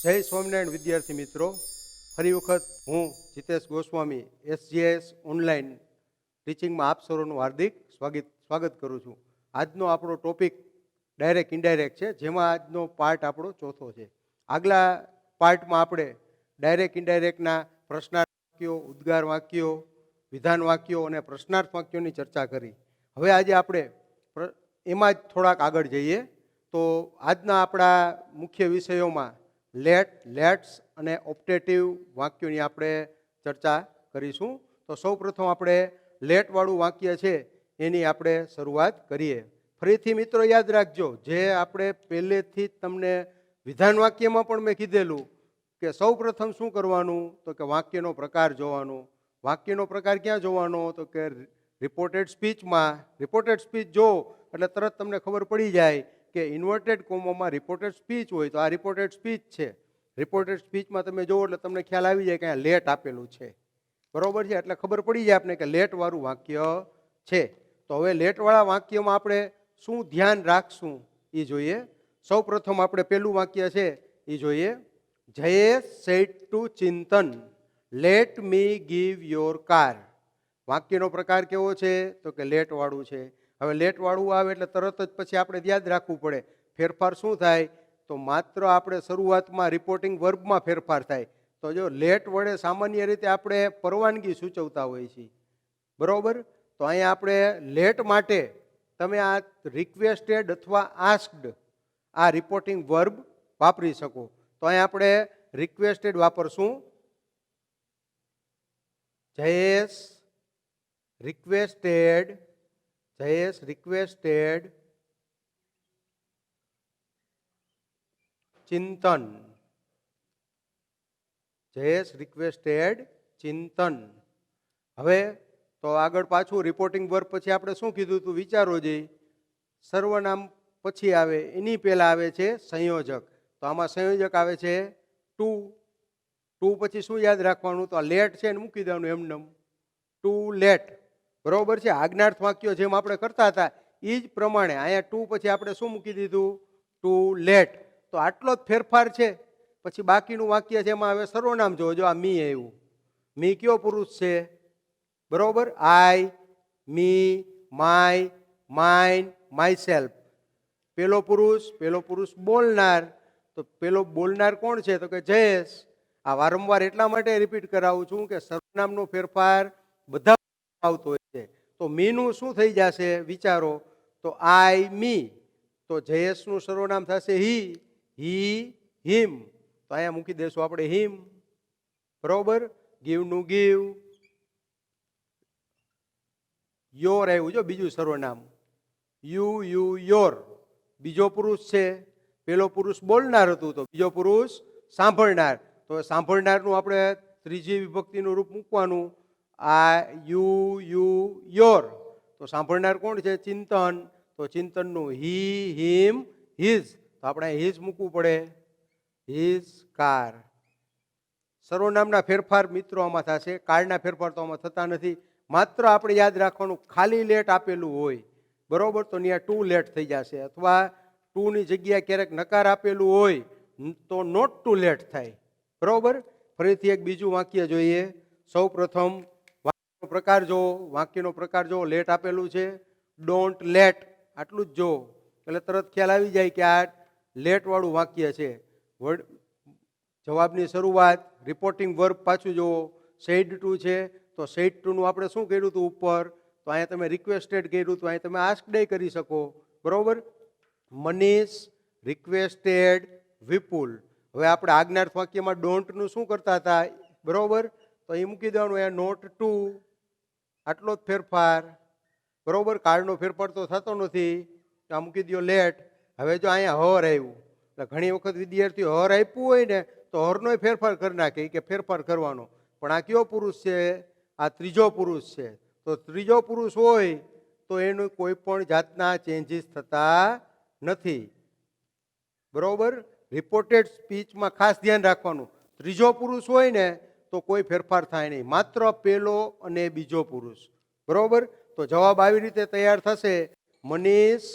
જય સ્વામિનારાયણ વિદ્યાર્થી મિત્રો, ફરી વખત હું જીતેશ ગોસ્વામી SGS ઓનલાઈન ટીચિંગમાં આપ સૌનું હાર્દિક સ્વાગત કરું છું. આજનો આપણો ટોપિક ડાયરેક્ટ ઇનડાયરેક્ટ છે, જેમાં આજનો પાર્ટ આપણો ચોથો છે. આગલા પાર્ટમાં આપણે ડાયરેક્ટ ઇનડાયરેક્ટના પ્રશ્નાર્થ વાક્યો, ઉદ્ગાર વાક્યો, વિધાન વાક્યો અને પ્રશ્નાર્થ વાક્યોની ચર્ચા કરી. હવે આજે આપણે એમાં જ થોડાક આગળ જઈએ તો આજના આપણા મુખ્ય વિષયોમાં લેટ્સ અને ઓપ્ટેટિવ વાક્યોની આપણે ચર્ચા કરીશું. તો સૌપ્રથમ આપણે લેટવાળું વાક્ય છે એની આપણે શરૂઆત કરીએ. ફરીથી મિત્રો યાદ રાખજો, જે આપણે પહેલેથી જ તમને વિધાન વાક્યમાં પણ મેં કીધેલું કે સૌપ્રથમ શું કરવાનું, તો કે વાક્યનો પ્રકાર જોવાનું. વાક્યનો પ્રકાર ક્યાં જોવાનો, તો કે રિપોર્ટેડ સ્પીચ જો એટલે તરત તમને ખબર પડી જાય કે ઇન્વર્ટેડ કોમામાં રિપોર્ટેડ સ્પીચ હોય તો આ રિપોર્ટેડ સ્પીચ છે. રિપોર્ટેડ સ્પીચમાં તમે જુઓ એટલે તમને ખ્યાલ આવી જાય કે અહીંયા લેટ આપેલું છે, બરોબર છે, એટલે ખબર પડી જાય આપણે કે લેટવાળું વાક્ય છે. તો હવે લેટવાળા વાક્યમાં આપણે શું ધ્યાન રાખશું એ જોઈએ. સૌ પ્રથમ આપણે પહેલું વાક્ય છે એ જોઈએ. Jayesh said to Chintan, let me give your car. વાક્યનો પ્રકાર કેવો છે, તો કે લેટવાળું છે. હવે લેટવાળું આવે એટલે તરત જ પછી આપણે યાદ રાખવું પડે ફેરફાર શું થાય, તો માત્ર આપણે શરૂઆતમાં રિપોર્ટિંગ વર્બમાં ફેરફાર થાય. તો જો લેટ વડે સામાન્ય રીતે આપણે પરવાનગી સૂચવતા હોઈએ છીએ, બરોબર. તો અહીંયા આપણે લેટ માટે તમે આ રિક્વેસ્ટેડ અથવા આસ્ક્ડ આ રિપોર્ટિંગ વર્બ વાપરી શકો. તો અહીંયા આપણે રિક્વેસ્ટેડ વાપરશું. જયેશ રિક્વેસ્ટેડ ચિંતન. હવે તો આગળ પાછું રિપોર્ટિંગ વર્બ પછી આપણે શું કીધું હતું, વિચારો જઈ. સર્વનામ પછી આવે એની પહેલા આવે છે સંયોજક. તો આમાં સંયોજક આવે છે ટુ. પછી શું યાદ રાખવાનું, તો આ લેટ છે ને મૂકી દેવાનું એમનેમ, ટુ લેટ, બરોબર છે. આજ્ઞાર્થ વાક્યો જેમ આપણે કરતા હતા એ જ પ્રમાણે અહીંયા ટુ પછી આપણે શું મૂકી દીધું, ટુ લેટ. તો આટલો જ ફેરફાર છે. પછી બાકીનું વાક્ય છે એમાં હવે સર્વનામ જોવો. જો આ મી આવ્યું, મી કયો પુરુષ છે, બરોબર. આઈ, મી, માય, માઇન, માયસેલ્ફ. પેલો પુરુષ બોલનાર. તો પેલો બોલનાર કોણ છે, તો કે જયેશ. આ વારંવાર એટલા માટે રિપીટ કરાવું છું કે સર્વનામનો ફેરફાર બધા આવતો હોય છે. તો મીનું શું થઈ જશે વિચારો, તો આઈ, મી. તો જયેશનું સર્વનામ થશે હી, હિમ. તો અહીંયા મૂકી દેશું આપણે હિમ, બરોબર. ગીવનું ગીવ, યોર આવ્યું જો બીજું સર્વનામ, યુ, યોર. બીજો પુરુષ છે, પેલો પુરુષ બોલનાર હતું તો બીજો પુરુષ સાંભળનાર. તો સાંભળનારનું આપણે ત્રીજી વિભક્તિનું રૂપ મૂકવાનું, આ, યુ, યોર. તો સાંભળનાર કોણ છે, ચિંતન. તો ચિંતનનું હી, હિમ, હિઝ. તો આપણે હિઝ મૂકવું પડે, હિઝ કાર. સર્વનામના ફેરફાર મિત્રો આમાં થશે, કારના ફેરફાર તો આમાં થતા નથી. માત્ર આપણે યાદ રાખવાનું ખાલી લેટ આપેલું હોય, બરોબર, તો ત્યાં ટુ લેટ થઈ જશે. અથવા ટુ ની જગ્યાએ ક્યારેક નકાર આપેલું હોય તો નોટ ટુ લેટ થાય, બરોબર. ફરીથી એક બીજું વાક્ય જોઈએ. સૌ પ્રથમ વાક્યનો પ્રકાર જો લેટ આપેલું છે, ડોન્ટ લેટ, આટલું જ જો એટલે તરત ખ્યાલ આવી જાય કે આ લેટ વાળું વાક્ય છે. જવાબની શરૂઆત રિપોર્ટિંગ વર્બ પાછું જુઓ, સેડ ટુ છે તો સેડ ટુ નું આપણે શું કર્યું હતું ઉપર, તો અહીંયા તમે રિક્વેસ્ટેડ કર્યું હતું, અહીંયા તમે આસ્ક્ડ કરી શકો, બરોબર. મનીષ રિક્વેસ્ટેડ વિપુલ. હવે આપણે આજ્ઞાર્થ વાક્યમાં ડોન્ટનું શું કરતા હતા, બરોબર, તો એ મૂકી દેવાનું અહીંયા નોટ ટુ. આટલો જ ફેરફાર, બરોબર. કાળનો ફેરફાર તો થતો નથી, આ મૂકી દો લેટ. હવે જો અહીંયા હર આવ્યું, એટલે ઘણી વખત વિદ્યાર્થીઓ હર આપ્યું હોય ને તો હરનો ફેરફાર કરી નાખે કે ફેરફાર કરવાનો. પણ આ કયો પુરુષ છે, આ ત્રીજો પુરુષ છે. તો ત્રીજો પુરુષ હોય તો એનું કોઈ પણ જાતના ચેન્જીસ થતા નથી, બરોબર. રિપોર્ટેડ સ્પીચમાં ખાસ ધ્યાન રાખવાનું, ત્રીજો પુરુષ હોય ને તો કોઈ ફેરફાર થાય નહીં, માત્ર પેલો અને બીજો પુરુષ, બરોબર. તો જવાબ આવી રીતે તૈયાર થશે. Manish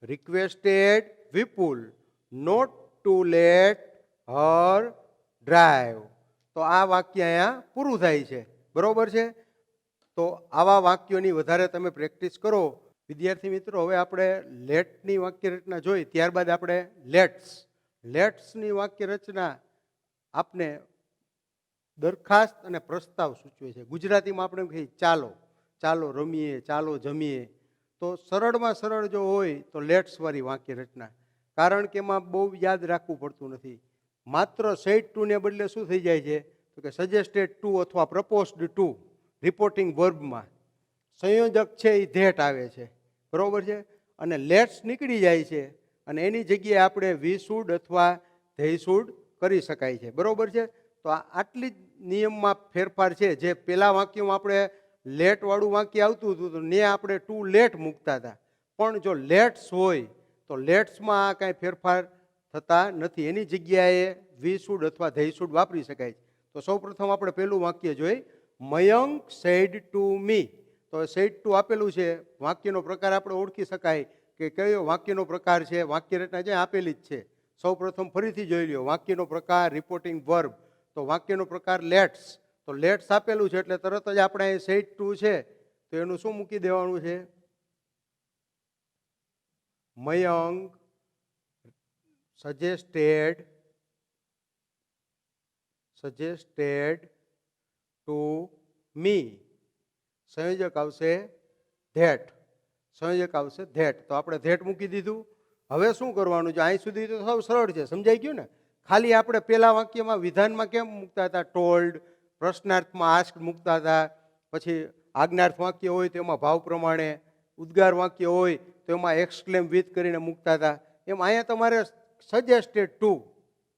requested Vipul not to let her drive. તો આ વાક્ય અહીંયા પૂરું થાય છે. બરોબર છે. તો આવા વાક્યોની વધારે તમે પ્રેક્ટિસ કરો. વિદ્યાર્થી મિત્રો, હવે આપણે લેટની વાક્ય રચના જોઈ, ત્યારબાદ આપણે લેટ્સની વાક્ય રચના આપને દરખાસ્ત અને પ્રસ્તાવ સૂચવે છે. ગુજરાતીમાં આપણે કહીએ ચાલો, ચાલો રમીએ, ચાલો જમીએ. તો સરળમાં સરળ જો હોય તો લેટ્સવાળી વાક્ય રચના, કારણ કે એમાં બહુ યાદ રાખવું પડતું નથી. માત્ર સેડ ટુ ને બદલે શું થઈ જાય છે તો કે સજેસ્ટેડ ટુ અથવા પ્રપોઝડ ટુ રિપોર્ટિંગ વર્બમાં સંયોજક છે એ ધેટ આવે છે. બરોબર છે. અને લેટ્સ નીકળી જાય છે અને એની જગ્યાએ આપણે વી શુડ અથવા ધે શુડ કરી શકાય છે. બરોબર છે. તો આટલી જ નિયમમાં ફેરફાર છે. જે પેલા વાક્યમાં આપણે લેટ વાળું વાક્ય આવતું હતું તો ને આપણે ટુ લેટ મૂકતા હતા, પણ જો લેટ્સ હોય તો લેટ્સમાં આ કાંઈ ફેરફાર થતા નથી. એની જગ્યાએ વી શુડ અથવા ધે શુડ વાપરી શકાય. તો સૌપ્રથમ આપણે પેલું વાક્ય જોઈ, મયંક સેડ ટુ મી. તો સેડ ટુ આપેલું છે. વાક્યનો પ્રકાર આપણે ઓળખી શકાય કે કયો વાક્યનો પ્રકાર છે. વાક્ય રચના જે આપેલી જ છે. સૌપ્રથમ ફરીથી જોઈ લ્યો. વાક્યનો પ્રકાર રિપોર્ટિંગ વર્બ. તો વાક્યનો પ્રકાર લેટ્સ. તો લેટ્સ આપેલું છે એટલે તરત જ આપણે અહીં સેડ ટુ છે તો એનું શું મૂકી દેવાનું છે? Mayank suggested to me. સંયોજક આવશે ધેટ. સંયોજક આવશે ધેટ. તો આપણે ધેટ મૂકી દીધું. હવે શું કરવાનું છે? અહીં સુધી તો સૌ સરળ છે, સમજાઈ ગયું ને? ખાલી આપણે પેલા વાક્યમાં વિધાનમાં કેમ મૂકતા હતા? ટોલ્ડ. પ્રશ્નાર્થમાં આસ્ક મૂકતા હતા. પછી આજ્ઞાર્થ વાક્ય હોય તો એમાં ભાવ પ્રમાણે, ઉદ્ગાર વાક્ય હોય તો એમાં એક્સક્લેમ વિથ કરીને મૂકતા હતા. એમ અહીંયા તમારે સજેસ્ટેડ ટુ.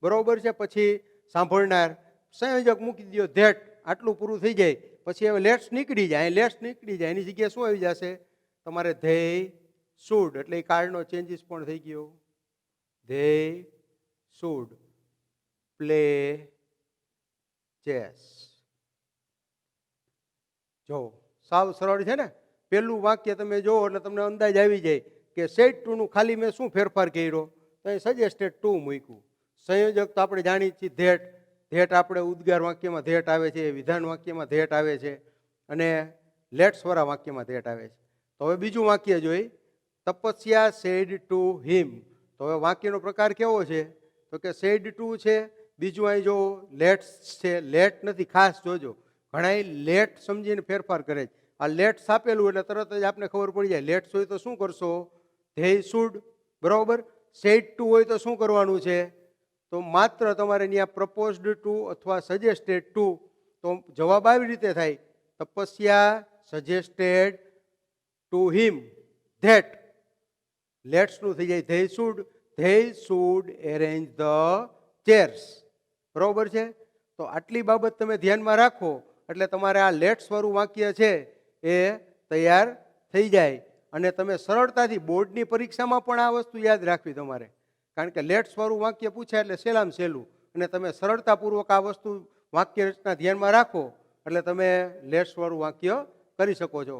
બરોબર છે. પછી સાંભળનાર, સંયોજક મૂકી દો ધેટ. આટલું પૂરું થઈ જાય. પછી હવે લેટ્સ નીકળી જાય. લેટ્સ નીકળી જાય એની જગ્યાએ શું આવી જશે? તમારે ધે શુડ. એટલે એ કાર્ડનો ચેન્જીસ પણ થઈ ગયો. They should play chess. જો સાવ સરળ છે ને? પેલું વાક્ય તમે જુઓ એટલે તમને અંદાજ આવી જાય કે સેડ ટુ નું ખાલી મેં શું ફેરફાર કર્યો તો અહીં સજેસ્ટેડ ટુ મૂક્યું. સંયોજક તો આપણે જાણીએ છીએ ધેટ. ધેટ આપણે ઉદ્ગાર વાક્યમાં ધેટ આવે છે, વિધાન વાક્યમાં ધેટ આવે છે અને લેટ્સવાળા વાક્યમાં ધેટ આવે છે. તો હવે બીજું વાક્ય જોઈ, તપસ્યા સેડ ટુ હિમ. તો હવે વાક્યનો પ્રકાર કેવો છે તો કે સેડ ટુ છે. બીજું અહીં જો લેટ્સ છે. લેટ નથી, ખાસ જોજો. ઘણા લેટ સમજીને ફેરફાર કરે છે. આ લેટ્સ આપેલું એટલે તરત જ આપણે ખબર પડી જાય. લેટ્સ હોય તો શું કરશો? They should. બરોબર. સેડ ટુ હોય તો શું કરવાનું છે? તો માત્ર તમારે ત્યાં પ્રપોઝડ ટુ અથવા સજેસ્ટેડ ટુ. તો જવાબ આવી રીતે થાય, તપસ્યા સજેસ્ટેડ ટુ હિમ ધેટ. લેટ્સનું થઈ જાય they should. They should arrange the chairs. બરોબર છે. તો આટલી બાબત તમે ધ્યાનમાં રાખો એટલે તમારે આ લેટ્સ વાળું વાક્ય છે એ તૈયાર થઈ જાય. અને તમે સરળતાથી બોર્ડની પરીક્ષામાં પણ આ વસ્તુ યાદ રાખવી તમારે, કારણ કે લેટ્સ વાળું વાક્ય પૂછાય એટલે સહેલામાં સહેલું. અને તમે સરળતાપૂર્વક આ વસ્તુ વાક્ય રચના ધ્યાનમાં રાખો એટલે તમે લેટ્સ વાળું વાક્ય કરી શકો છો.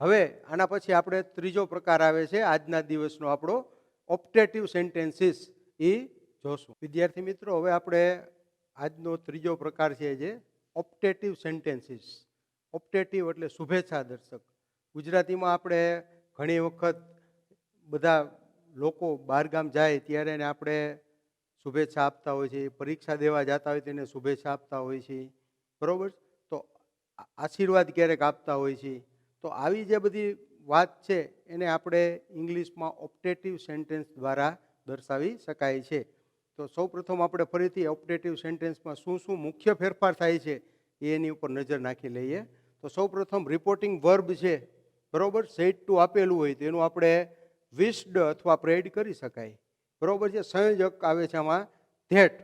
હવે આના પછી આપણે ત્રીજો પ્રકાર આવે છે આજના દિવસનો આપણો, ઓપ્ટેટિવ સેન્ટેન્સીસ. એ જોશું. વિદ્યાર્થી મિત્રો, હવે આપણે આજનો ત્રીજો પ્રકાર છે જે ઓપ્ટેટિવ સેન્ટેન્સીસ. ઓપ્ટેટિવ એટલે શુભેચ્છા દર્શક. ગુજરાતીમાં આપણે ઘણી વખત બધા લોકો બહારગામ જાય ત્યારે એને આપણે શુભેચ્છા આપતા હોય છે. પરીક્ષા દેવા જતા હોય તેને શુભેચ્છા આપતા હોય છે. બરોબર. તો આશીર્વાદ ક્યારેક આપતા હોય છે. તો આવી જે બધી વાત છે એને આપણે ઇંગ્લિશમાં ઓપ્ટેટિવ સેન્ટેન્સ દ્વારા દર્શાવી શકાય છે. તો સૌપ્રથમ આપણે ફરીથી ઓપ્ટેટિવ સેન્ટેન્સમાં શું શું મુખ્ય ફેરફાર થાય છે એની ઉપર નજર નાખી લઈએ. તો સૌપ્રથમ રિપોર્ટિંગ વર્બ છે. બરોબર. સેડ ટુ આપેલું હોય તો એનું આપણે વિશ્ડ અથવા પ્રેડ કરી શકાય. બરોબર છે. સંયોજક આવે છે આમાં ધેટ.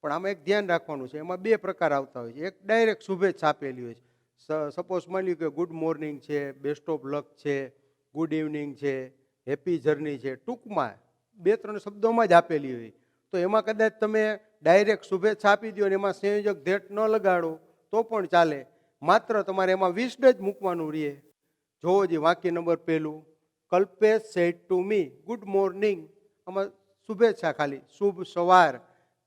પણ આમાં એક ધ્યાન રાખવાનું છે, એમાં બે પ્રકાર આવતા હોય છે. એક ડાયરેક્ટ શુભેચ્છા આપેલી હોય છે. સપોઝ માની લ્યો કે ગુડ મોર્નિંગ છે, બેસ્ટ ઓફ લક છે, ગુડ ઇવનિંગ છે, હેપી જર્ની છે. ટૂંકમાં 2-3 શબ્દોમાં જ આપેલી હોય. તો એમાં કદાચ તમે ડાયરેક્ટ શુભેચ્છા આપી દો અને એમાં સંયોજક ધેટ ન લગાડો તો પણ ચાલે. માત્ર તમારે એમાં વિશ્ડ જ મૂકવાનું રહે. જોવો જે વાક્ય નંબર પહેલું, Kalpesh said to me good morning. આમાં શુભેચ્છા ખાલી, શુભ સવાર.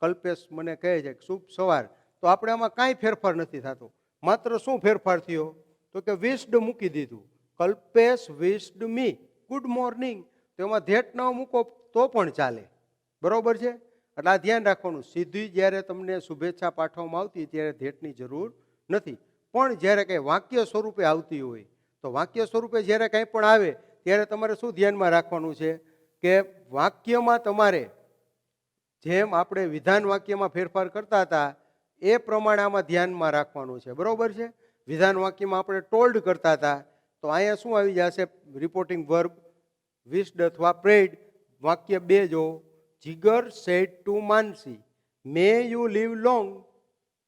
કલ્પેશ મને કહે છે કે શુભ સવાર, તો આપણે આમાં કાંઈ ફેરફાર નથી થતો. માત્ર શું ફેરફાર થયો તો કે વિશ્ડ મૂકી દીધું. કલ્પેશ વિશ્ડ મી ગુડ મોર્નિંગ, તો એમાં ધેટ ન મૂકો તો પણ ચાલે. બરોબર છે. એટલે આ ધ્યાન રાખવાનું. સીધી જ્યારે તમને શુભેચ્છા પાઠવવામાં આવતી ત્યારે ધેટની જરૂર નથી. પણ જ્યારે કંઈ વાક્ય સ્વરૂપે આવતી હોય તો વાક્ય સ્વરૂપે જ્યારે કંઈ પણ આવે ત્યારે તમારે શું ધ્યાનમાં રાખવાનું છે કે વાક્યમાં તમારે જેમ આપણે વિધાન વાક્યમાં ફેરફાર કરતા હતા એ પ્રમાણે આમાં ધ્યાનમાં રાખવાનું છે. બરોબર છે. વિધાન વાક્યમાં આપણે ટોલ્ડ કરતા હતા, તો અહીંયા શું આવી જશે? રિપોર્ટિંગ વર્બ વિશ્ડ અથવા પ્રેડ. વાક્ય 2 જો, Jigar said to Mansi may you live long.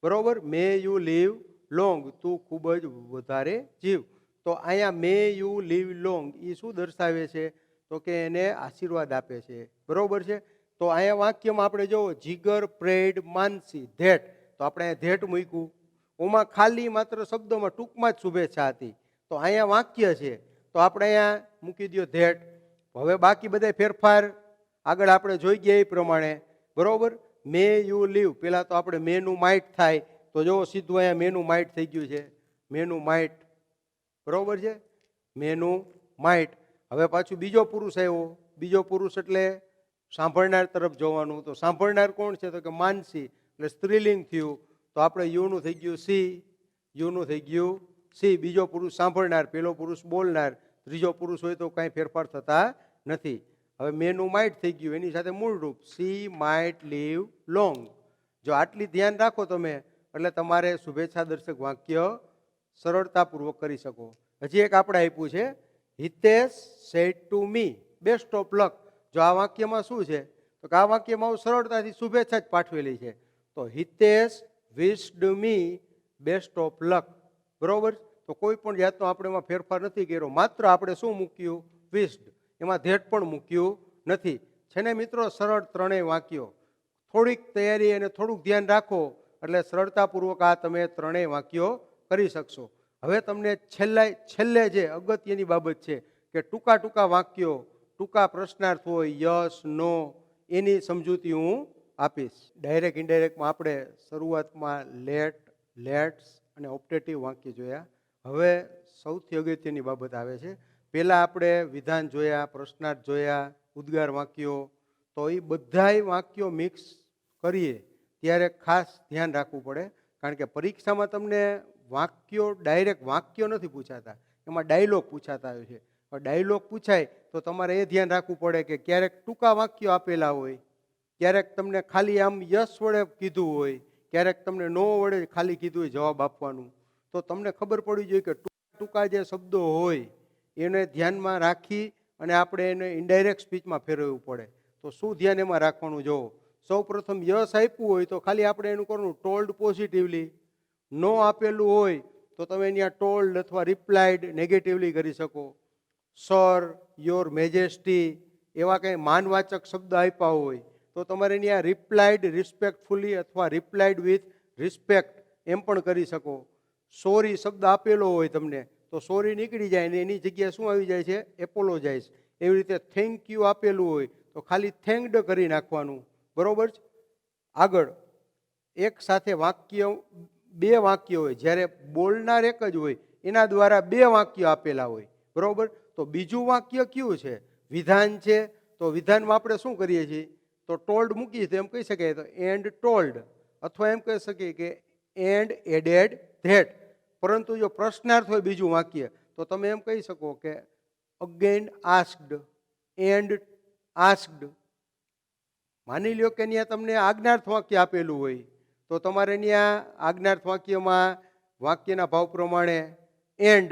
બરોબર, મે યુ લીવ લોંગ, તું ખૂબ જ વધારે જીવ. તો અહીંયા મે યુ લીવ લોંગ એ શું દર્શાવે છે તો કે એને આશીર્વાદ આપે છે. બરોબર છે. તો અહીંયા વાક્યમાં આપણે જોવો જીગર પ્રેડ માનસી ધેટ, તો આપણે ધેટ મૂક્યું. ઓમાં ખાલી માત્ર શબ્દોમાં ટૂંકમાં જ શુભેચ્છા હતી. તો અહીંયા વાક્ય છે તો આપણે અહીંયા મૂકી દો ધેટ. હવે બાકી બધા ફેરફાર આગળ આપણે જોઈ ગયા એ પ્રમાણે. બરોબર, મે યુ લીવ, પેલા તો આપણે મેનું માઇટ થાય, તો જો સીધું અહીંયા મેનું માઇટ થઈ ગયું છે. Menu might. બરોબર છે, મેનું માઇટ. હવે પાછું બીજો પુરુષ આવ્યો. બીજો પુરુષ એટલે સાંભળનાર તરફ જોવાનું. તો સાંભળનાર કોણ છે તો કે માનસી, એટલે સ્ત્રીલિંગ થયું. તો આપણે યુનું થઈ ગયું સી, યુનું થઈ ગયું સી. બીજો પુરુષ સાંભળનાર, પેલો પુરુષ બોલનાર, ત્રીજો પુરુષ હોય તો કાંઈ ફેરફાર થતા નથી. હવે મેનું માઇટ થઈ ગયું, એની સાથે મૂળ રૂપ સી માઇટ લીવ લોંગ. જો આટલી ધ્યાન રાખો તમે એટલે તમારે શુભેચ્છા દર્શક વાક્ય સરળતાપૂર્વક કરી શકો. હજી એક આપણે આપ્યું છે Hitesh said to me best of luck. જો આ વાક્યમાં શું છે તો કે આ વાક્યમાં સરળતાથી શુભેચ્છા જ પાઠવેલી છે. તો હિતેશ વિશ્ડ મી બેસ્ટ ઓફ લક. બરોબર, તો કોઈ પણ જાતનો આપણે એમાં ફેરફાર નથી કર્યો, માત્ર આપણે શું મૂક્યું? વિશ્ડ. એમાં ધેટ પણ મૂક્યું નથી. છે ને મિત્રો, સરળ ત્રણેય વાક્યો. થોડીક તૈયારી અને થોડુંક ધ્યાન રાખો એટલે સરળતાપૂર્વક આ તમે ત્રણેય વાક્યો કરી શકશો. હવે તમને છેલ્લે જે અગત્યની બાબત છે કે ટૂંકા ટૂંકા વાક્યો, ટૂંકા પ્રશ્નાર્થ હોય, યસ નો, એની સમજૂતી હું આપીશ. ડાયરેક્ટ ઇનડાયરેક્ટમાં આપણે શરૂઆતમાં લેટ, લેટ્સ અને ઓપ્ટેટિવ વાક્ય જોયા. હવે સૌથી અગત્યની બાબત આવે છે. પહેલાં આપણે વિધાન જોયા, પ્રશ્નાર્થ જોયા, ઉદ્ગાર વાક્યો. તો એ બધાય વાક્યો મિક્સ કરીએ ત્યારે ખાસ ધ્યાન રાખવું પડે. કારણ કે પરીક્ષામાં તમને વાક્યો ડાયરેક્ટ વાક્યો નથી પૂછાતા, એમાં ડાયલોગ પૂછાતા હોય છે. ડાયલોગ પૂછાય તો તમારે એ ધ્યાન રાખવું પડે કે ક્યારેક ટૂંકા વાક્યો આપેલા હોય, ક્યારેક તમને ખાલી આમ યસ વડે કીધું હોય, ક્યારેક તમને નો વડે ખાલી કીધું હોય જવાબ આપવાનું. તો તમને ખબર પડવી જોઈએ કે ટૂંકા જે શબ્દો હોય એને ધ્યાનમાં રાખી અને આપણે એને ઇનડાયરેક્ટ સ્પીચમાં ફેરવવું પડે. તો શું ધ્યાન એમાં રાખવાનું? જોવો, સૌ પ્રથમ યસ આપ્યું હોય તો ખાલી આપણે એનું કરવાનું ટોલ્ડ પોઝિટિવલી. નો આપેલું હોય તો તમે અહીંયા ટોલ્ડ અથવા રિપ્લાઇડ નેગેટિવલી કરી શકો. સર, યોર મેજેસ્ટી એવા કંઈ માનવાચક શબ્દ આપ્યા હોય તો તમારે અહીંયા રિપ્લાઇડ રિસ્પેક્ટફુલી અથવા રિપ્લાઇડ વિથ રિસ્પેક્ટ એમ પણ કરી શકો. સોરી શબ્દ આપેલો હોય તમને તો સોરી નીકળી જાય ને એની જગ્યાએ શું આવી જાય છે? એપોલોજાઇઝ. એવી રીતે થેન્ક યુ આપેલું હોય તો ખાલી થેન્કડ કરી નાખવાનું. બરોબર છે. આગળ એક સાથે વાક્ય, બે વાક્ય હોય, જ્યારે બોલનાર એક જ હોય એના દ્વારા બે વાક્ય આપેલા હોય. બરોબર, તો બીજું વાક્ય કયું છે? વિધાન છે. તો વિધાનમાં આપણે શું કરીએ છીએ તો ટોલ્ડ મૂકીએ તો એમ કહી શકાય તો એન્ડ ટોલ્ડ, અથવા એમ કહી શકીએ કે એન્ડ એડેડ ધેટ. પરંતુ જો પ્રશ્નાર્થ હોય બીજું વાક્ય તો તમે એમ કહી શકો કે અગેન આસ્કડ, એન્ડ આસ્કડ. માની લ્યો કે ત્યાં તમને આજ્ઞાર્થ વાક્ય આપેલું હોય તો તમારે ત્યાં આજ્ઞાર્થ વાક્યમાં વાક્યના ભાવ પ્રમાણે એન્ડ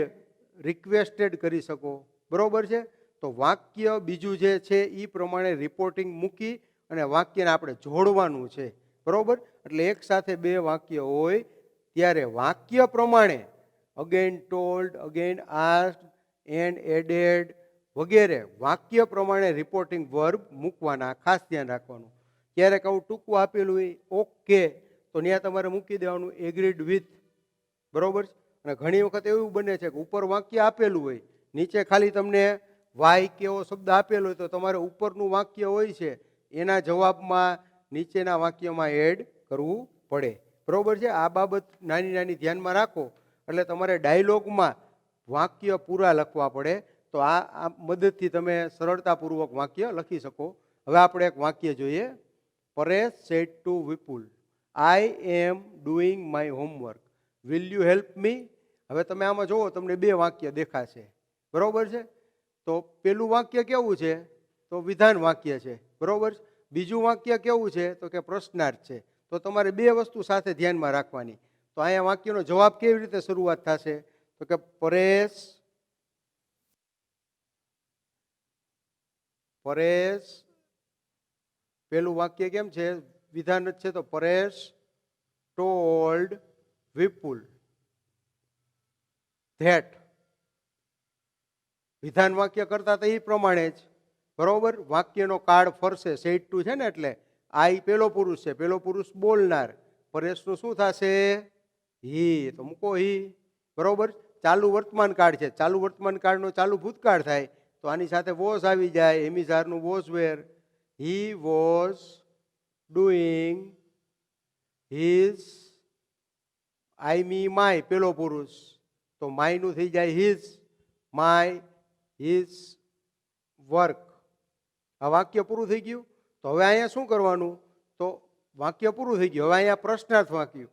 રિક્વેસ્ટેડ કરી શકો. બરોબર છે. તો વાક્ય બીજું જે છે એ પ્રમાણે રિપોર્ટિંગ મૂકી અને વાક્યને આપણે જોડવાનું છે. બરોબર, એટલે એક સાથે બે વાક્ય હોય ત્યારે વાક્ય પ્રમાણે again told, again asked, and added વગેરે વાક્ય પ્રમાણે રિપોર્ટિંગ વર્બ મૂકવાના. ખાસ ધ્યાન રાખવાનું. ક્યારેક આવું ટૂંકું આપેલું હોય ઓકે તો ત્યાં તમારે મૂકી દેવાનું એગ્રીડ વિથ. બરોબર. અને ઘણી વખત એવું બને છે કે ઉપર વાક્ય આપેલું હોય, નીચે ખાલી તમને વાય કેવો શબ્દ આપેલો હોય તો તમારે ઉપરનું વાક્ય હોય છે એના જવાબમાં નીચેના વાક્યમાં એડ કરવું પડે. બરોબર છે? આ બાબત નાની નાની ધ્યાનમાં રાખો એટલે તમારે ડાયલોગમાં વાક્ય પૂરા લખવા પડે. તો આ મદદથી તમે સરળતાપૂર્વક વાક્ય લખી શકો. હવે આપણે એક વાક્ય જોઈએ. Paresh said to Vipul, I am doing my homework, will you help me? હવે તમે આમાં જુઓ, તમને બે વાક્ય દેખાશે. બરોબર છે? તો પેલું વાક્ય કેવું છે? તો વિધાન વાક્ય છે. બરોબર. બીજું વાક્ય કેવું છે? તો કે પ્રશ્નાર્થ છે. તો તમારે બે વસ્તુ સાથે ધ્યાનમાં રાખવાની. તો અહીંયા વાક્યનો જવાબ કેવી રીતે શરૂઆત થશે? તો કે પરેશ પેલું વાક્ય કેમ છે? વિધાન જ છે. તો પરેશ ટોલ્ડ વિપુલ ધેટ. વિધાન વાક્ય કરતા તો એ પ્રમાણે જ. બરોબર. વાક્યનો કાળ ફરશે. સેડ ટુ છે ને, એટલે આઈ પેલો પુરુષ છે. પેલો પુરુષ બોલનાર. પરેશનું શું થશે? હી. તો મૂકો હી. બરોબર. ચાલુ વર્તમાન કાળ છે. ચાલુ વર્તમાન કાળનો ચાલુ ભૂતકાળ થાય તો આની સાથે વોઝ આવી જાય. હેમિઝારનું was were. He was doing his, I me my પેલો પુરુષ, તો માયનું થઈ જાય હિઝ, માય હિઝ વર્ક. આ વાક્ય પૂરું થઈ ગયું. તો હવે અહીંયા શું કરવાનું? તો વાક્ય પૂરું થઈ ગયું. હવે અહીંયા પ્રશ્નાર્થ વાક્ય.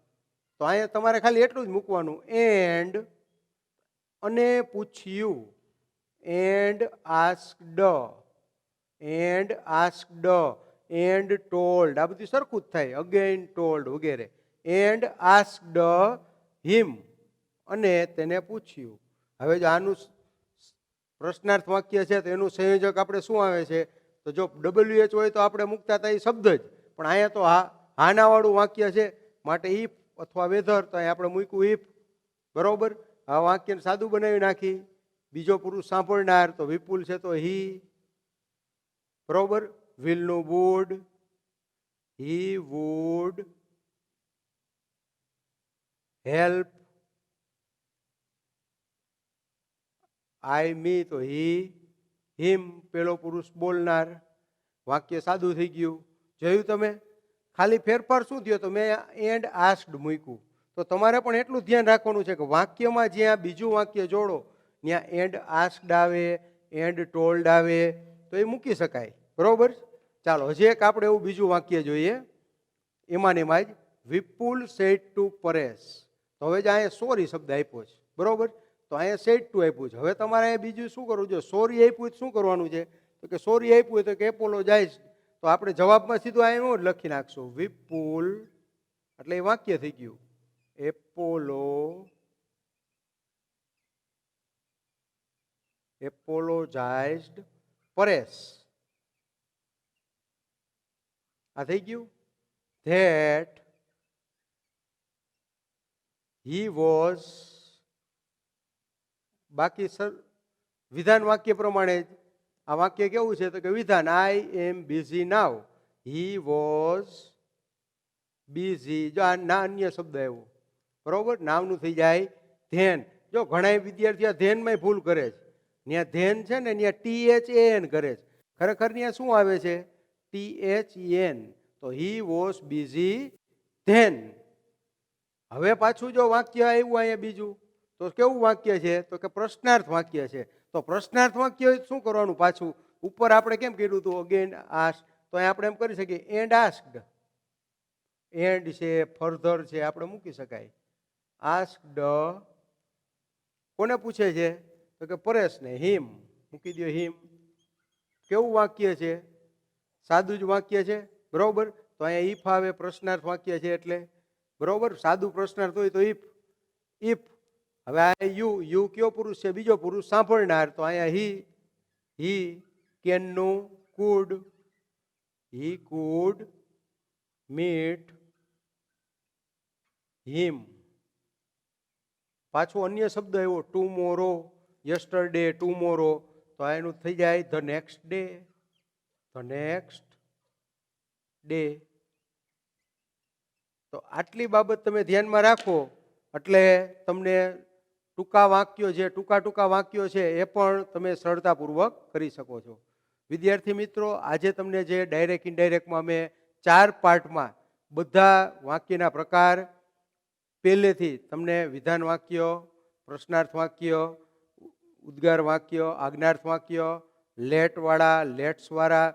તો અહીંયા તમારે ખાલી એટલું જ મૂકવાનું. એન્ડ, અને પૂછ્યું. And asked, and asked, and told. આ બધું સરખું જ થાય. અગેન ટોલ્ડ વગેરે. એન્ડ આસ્કડ હિમ, અને તેને પૂછ્યું. હવે જો આનું પ્રશ્નાર્થ વાક્ય છે તો એનું સંયોજક આપણે શું આવે છે? તો જો WH હોય તો આપણે મૂકતા હતા એ શબ્દ જ. પણ અહીંયા તો હાનાવાળું વાક્ય છે માટે ઇફ અથવા વેધર, તો અહીંયા આપણે મૂક્યું ઇફ. બરોબર. આ વાક્યને સાદું બનાવી નાખી. બીજો પુરુષ સાંભળનાર તો વિપુલ છે તો હી. બરોબર. વિલનું વુડ, હી વુડ હેલ્પ, આઈ મી તો હી, હિમ પેલો પુરુષ બોલનાર. વાક્ય સાદું થઈ ગયું. જોયું તમે? ખાલી ફેરફાર શું થયો? તો મેં એન્ડ આસ્કડ મૂક્યું. તો તમારે પણ એટલું ધ્યાન રાખવાનું છે કે વાક્યમાં જ્યાં બીજું વાક્ય જોડો ત્યાં એન્ડ આસ્કડ આવે, એન્ડ ટોલ્ડ આવે તો એ મૂકી શકાય. બરોબર. ચાલો હજી એક આપણે એવું બીજું વાક્ય જોઈએ. એમાં ને એમાં જ વિપુલ સેડ ટુ પરેશ. તો હવે જ અહીંયા સોરી શબ્દ આપ્યો છે. બરોબર. તો અહીંયા સેડ ટુ આપ્યું છે. હવે તમારે અહીંયા બીજું શું કરવું? જો સોરી આપ્યું શું કરવાનું છે? તો કે સોરી આપ્યું હોય તો કે એપોલોજાઇઝ. તો આપણે જવાબમાં સીધું અહીંયા જ લખી નાખશું વિપુલ, એટલે એ વાક્ય થઈ ગયું. એપોલોજાઇઝડ પરેશ. આ થઈ ગયું. ધેટ હી વોઝ, બાકી વિધાન વાક્ય પ્રમાણે જ આ વાક્ય કેવું છે? તો કે વિધાન I am busy now, he was busy. જો આ ના અન્ય શબ્દ આવ્યો. બરોબર. નામનું થઈ જાય ધેન. જો ઘણા વિદ્યાર્થીઓ ધેનમાં ભૂલ કરે છે. ત્યાં ધેન છે ને ત્યાં THAN કરે છે. ખરેખર ત્યાં શું આવે છે? THEN. તો હી વોઝ બિઝી ધેન. હવે પાછું જો વાક્ય આવ્યું અહીંયા બીજું, તો કેવું વાક્ય છે? તો કે પ્રશ્નાર્થ વાક્ય છે. તો પ્રશ્નાર્થ વાક્ય શું કરવાનું? પાછું ઉપર આપણે કેમ કીધું હતું અગેન આસ્ક, તો અહીંયા આપણે એમ કરી શકીએ એન્ડ આસ્કડ. એન્ડ છે, ફર્ધર છે, આપણે મૂકી શકાય. આસ્કડ કોને પૂછે છે? તો કે પરેશને. હિમ મૂકી દો. હિમ. કેવું વાક્ય છે? સાદું જ વાક્ય છે. બરોબર. તો અહીંયા ઇફ આવે, પ્રશ્નાર્થ વાક્ય છે એટલે. બરોબર. સાદું પ્રશ્નાર્થ હોય તો ઇફ. ઇફ. હવે આ યુ કયો પુરુષ છે? બીજો પુરુષ સાંભળનાર. તો અહીંયા હી કેનનું could, he could meet him. પાછું અન્ય શબ્દ આવ્યો ટુમોરો, યસ્ટરડે, ટુમોરો. તો એનું થઈ જાય the next day, the next day. તો આટલી બાબત તમે ધ્યાનમાં રાખો એટલે તમને ટૂંકા વાક્યો જે ટૂંકા વાક્યો છે એ પણ તમે સરળતાપૂર્વક કરી શકો છો. વિદ્યાર્થી મિત્રો, આજે તમને જે ડાયરેક્ટ ઇનડાયરેક્ટમાં મેં 4 પાર્ટમાં બધા વાક્યના પ્રકાર, પહેલેથી તમને વિધાન વાક્ય, પ્રશ્નાર્થ વાક્ય, ઉદ્ગાર વાક્ય, આજ્ઞાર્થ વાક્ય, લેટવાળા, લેટ્સવાળા,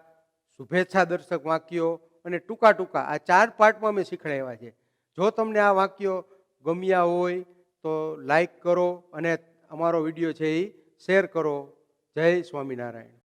શુભેચ્છા દર્શક વાક્યો અને ટૂંકા ટૂંકા આ 4 પાર્ટમાં મેં શીખવાડ્યા છે. જો તમને આ વાક્યો ગમ્યા હોય તો લાઈક કરો અને અમારો વિડીયો છે એ શેર કરો. જય સ્વામિનારાયણ.